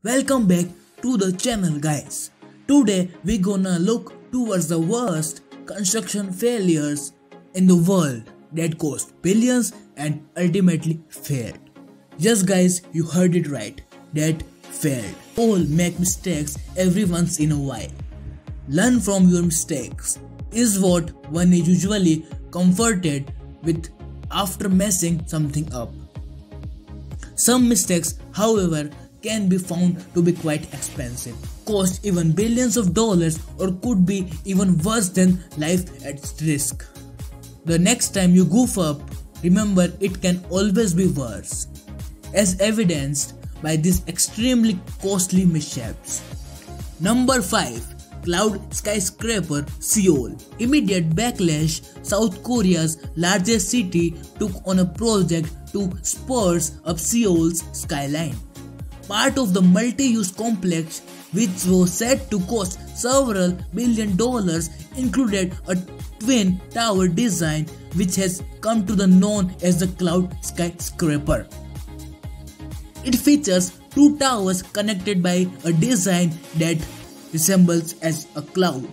Welcome back to the channel, guys. Today we gonna look towards the worst construction failures in the world that cost billions and ultimately failed. Yes guys, you heard it right. That failed. All make mistakes every once in a while. Learn from your mistakes is what one is usually comforted with after messing something up. Some mistakes, however, can be found to be quite expensive, cost even billions of dollars, or could be even worse than life at risk. The next time you goof up, remember it can always be worse, as evidenced by these extremely costly mishaps. Number 5. Cloud skyscraper Seoul. Immediate backlash. South Korea's largest city took on a project to spruce up Seoul's skyline. Part of the multi-use complex, which was said to cost several billion dollars, included a twin tower design which has come to be known as the cloud skyscraper. It features two towers connected by a design that resembles as a cloud.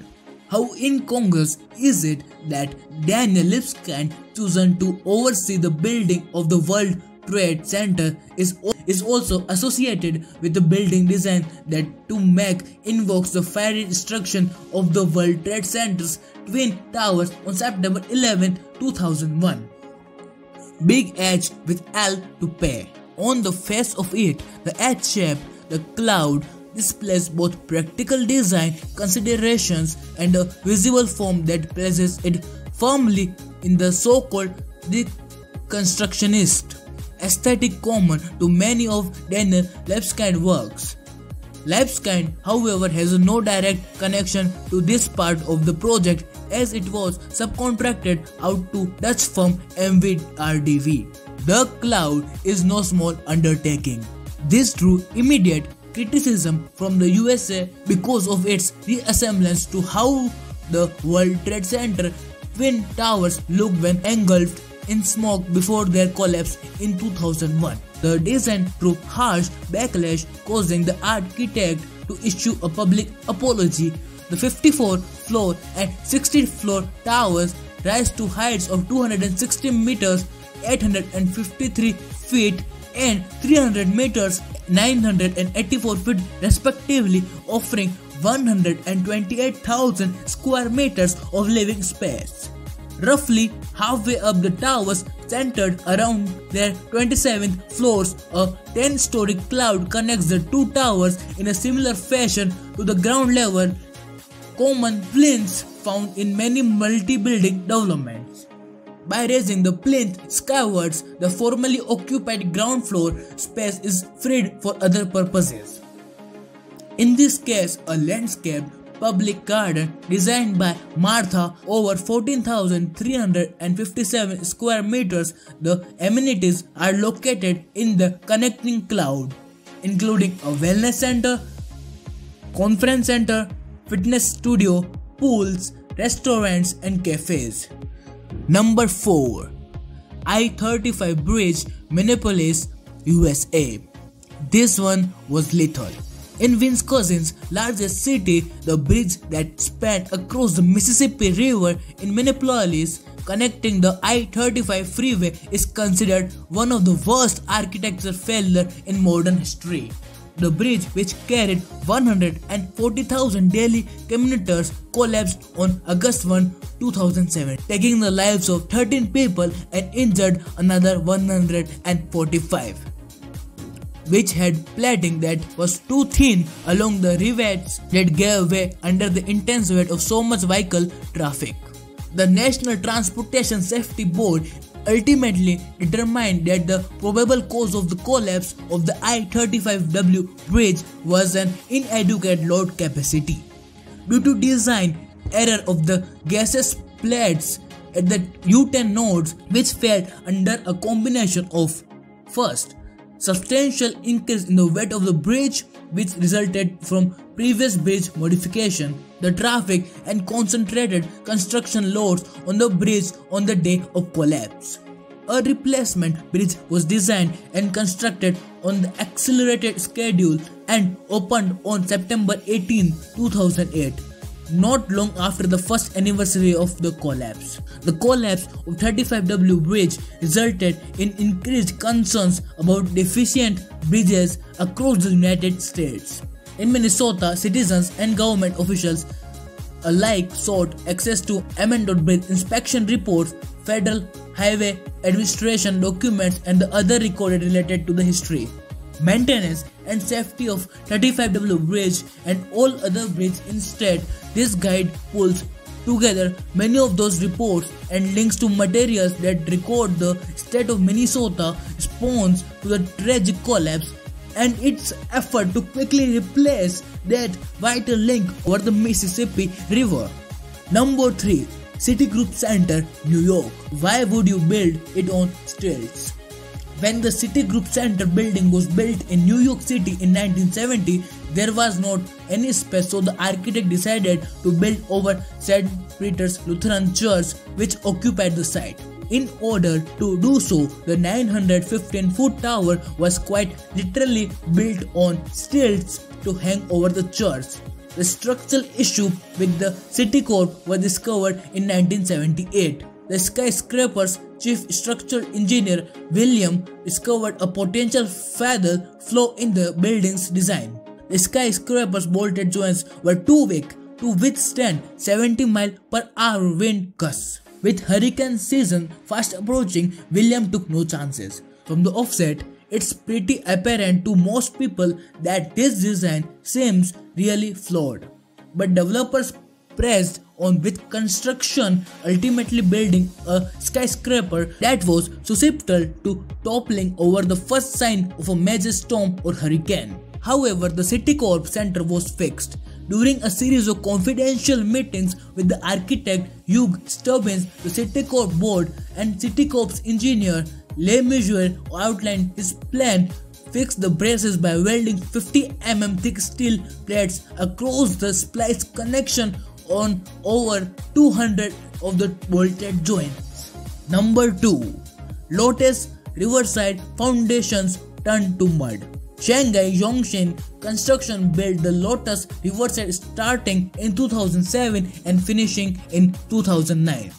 How incongruous is it that Daniel Libeskind, chosen to oversee the building of the World Trade Center, is also associated with the building design that to make invokes the fiery destruction of the World Trade Center's twin towers on September 11, 2001. Big H with L to pay. On the face of it, the H shape, the cloud, displays both practical design considerations and a visual form that places it firmly in the so-called deconstructionist aesthetic common to many of Daniel Libeskind's works. Libeskind, however, has no direct connection to this part of the project as it was subcontracted out to Dutch firm MVRDV. The cloud is no small undertaking. This drew immediate criticism from the USA because of its resemblance to how the World Trade Center twin towers looked when engulfed in smoke before their collapse in 2001. The design drew harsh backlash, causing the architect to issue a public apology. The 54th floor and 16th floor towers rise to heights of 260 meters, 853 feet, and 300 meters, 984 feet respectively, offering 128,000 square meters of living space. Roughly halfway up the towers, centered around their 27th floors, a 10-story cloud connects the two towers in a similar fashion to the ground level common plinths found in many multi-building developments. By raising the plinth skywards, the formerly occupied ground floor space is freed for other purposes. In this case, a landscape public garden designed by Martha over 14,357 square meters. The amenities are located in the connecting cloud, including a wellness center, conference center, fitness studio, pools, restaurants, and cafes. Number 4. I-35 Bridge, Minneapolis, USA. This one was lethal. In Wisconsin's largest city, the bridge that spanned across the Mississippi River in Minneapolis, connecting the I-35 freeway, is considered one of the worst architectural failures in modern history. The bridge, which carried 140,000 daily commuters, collapsed on August 1, 2007, taking the lives of 13 people and injured another 145. Which had plating that was too thin along the rivets that gave way under the intense weight of so much vehicle traffic. The National Transportation Safety Board ultimately determined that the probable cause of the collapse of the I-35W bridge was an inadequate load capacity due to design error of the gaseous plates at the U-10 nodes, which fell under a combination of, first, substantial increase in the weight of the bridge, which resulted from previous bridge modification, the traffic, and concentrated construction loads on the bridge on the day of collapse. A replacement bridge was designed and constructed on the accelerated schedule and opened on September 18, 2008. Not long after the first anniversary of the collapse. The collapse of 35W bridge resulted in increased concerns about deficient bridges across the United States. In Minnesota, citizens and government officials alike sought access to amended bridge inspection reports, Federal Highway Administration documents, and the other recorded related to the history, maintenance and safety of 35W bridge and all other bridges. Instead, this guide pulls together many of those reports and links to materials that record the state of Minnesota response to the tragic collapse and its effort to quickly replace that vital link over the Mississippi River. Number 3. Citigroup Center, New York. Why would you build it on stilts? When the Citigroup Center building was built in New York City in 1970, there was not any space, so the architect decided to build over St. Peter's Lutheran Church, which occupied the site. In order to do so, the 915-foot tower was quite literally built on stilts to hang over the church. The structural issue with the Citicorp was discovered in 1978. The skyscraper's chief structural engineer, William, discovered a potential fatal flaw in the building's design. The skyscraper's bolted joints were too weak to withstand 70-mile-per-hour wind gusts. With hurricane season fast approaching, William took no chances. From the offset, it's pretty apparent to most people that this design seems really flawed. But developers pressed on with construction, ultimately building a skyscraper that was susceptible to toppling over the first sign of a major storm or hurricane. However, the Citicorp Center was fixed. During a series of confidential meetings with the architect Hugh Stubbins, the Citicorp board, and Citicorp's engineer Le Mesurier outlined his plan. Fix the braces by welding 50 mm thick steel plates across the splice connection on over 200 of the bolted joints. Number 2. Lotus Riverside foundations turned to mud. Shanghai Yongxin Construction built the Lotus Riverside starting in 2007 and finishing in 2009.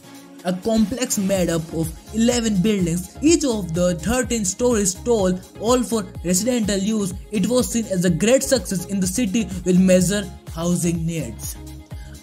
A complex made up of 11 buildings, each of the 13 stories tall, all for residential use. It was seen as a great success in the city with major housing needs.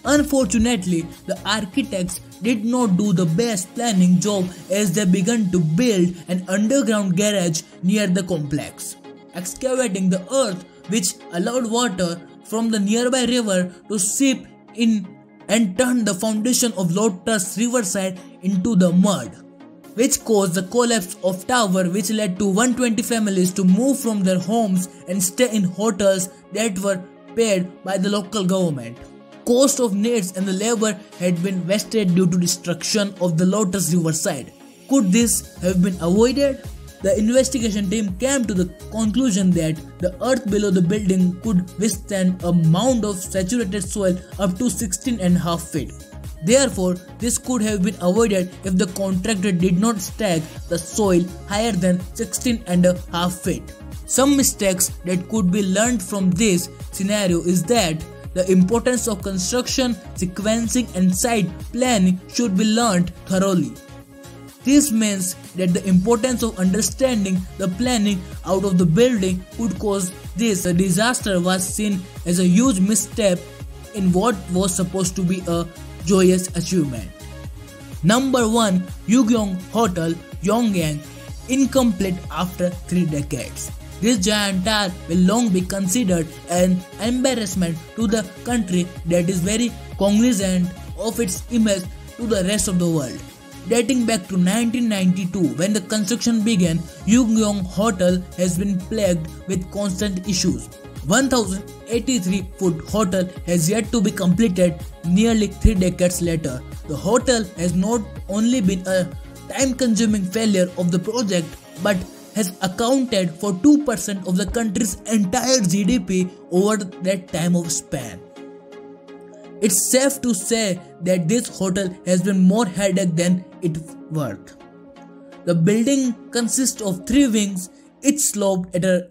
Unfortunately, the architects did not do the best planning job as they began to build an underground garage near the complex, excavating the earth, which allowed water from the nearby river to seep in and turned the foundation of Lotus Riverside into the mud, which caused the collapse of tower, which led to 120 families to move from their homes and stay in hotels that were paid by the local government. Cost of needs and the labor had been wasted due to destruction of the Lotus Riverside. Could this have been avoided? The investigation team came to the conclusion that the earth below the building could withstand a mound of saturated soil up to 16.5 feet. Therefore, this could have been avoided if the contractor did not stack the soil higher than 16.5 feet. Some mistakes that could be learned from this scenario is that the importance of construction, sequencing, and site planning should be learned thoroughly. This means that the importance of understanding the planning out of the building could cause this. The disaster was seen as a huge misstep in what was supposed to be a joyous achievement. Number 1. Yugyeong Hotel, Pyongyang, incomplete after 3 decades. This giant tower will long be considered an embarrassment to the country that is very cognizant of its image to the rest of the world. Dating back to 1992, when the construction began, Yugyeong Hotel has been plagued with constant issues. 1,083-foot hotel has yet to be completed nearly 3 decades later. The hotel has not only been a time-consuming failure of the project, but has accounted for 2% of the country's entire GDP over that time of span. It's safe to say that this hotel has been more headache than it's worth. The building consists of 3 wings, each sloped at a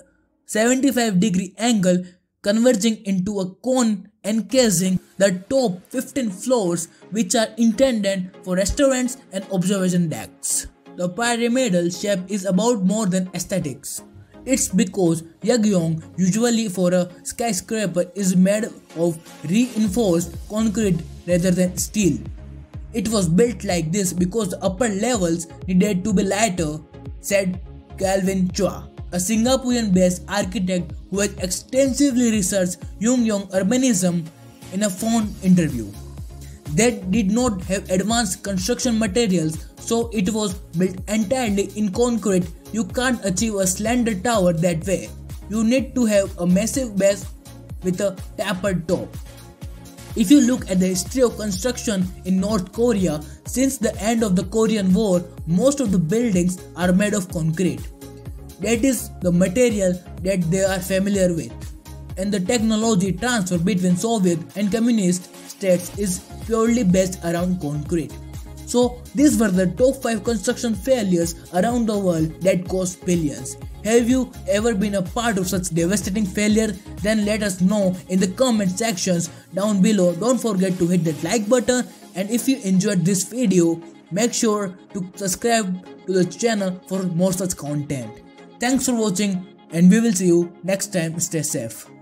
75-degree angle converging into a cone encasing the top 15 floors, which are intended for restaurants and observation decks. The pyramidal shape is about more than aesthetics. It's because Yagyeong, usually for a skyscraper, is made of reinforced concrete rather than steel. It was built like this because the upper levels needed to be lighter, said Calvin Chua, a Singaporean-based architect who has extensively researched Yongbyon urbanism, in a phone interview. They did not have advanced construction materials, so it was built entirely in concrete. You can't achieve a slender tower that way. You need to have a massive base with a tapered top. If you look at the history of construction in North Korea, since the end of the Korean War, most of the buildings are made of concrete. That is the material that they are familiar with. And the technology transfer between Soviet and communist states is purely based around concrete. So these were the top 5 construction failures around the world that cost billions. Have you ever been a part of such devastating failure? Then let us know in the comment sections down below. Don't forget to hit that like button, and if you enjoyed this video, make sure to subscribe to the channel for more such content. Thanks for watching, and we will see you next time. Stay safe.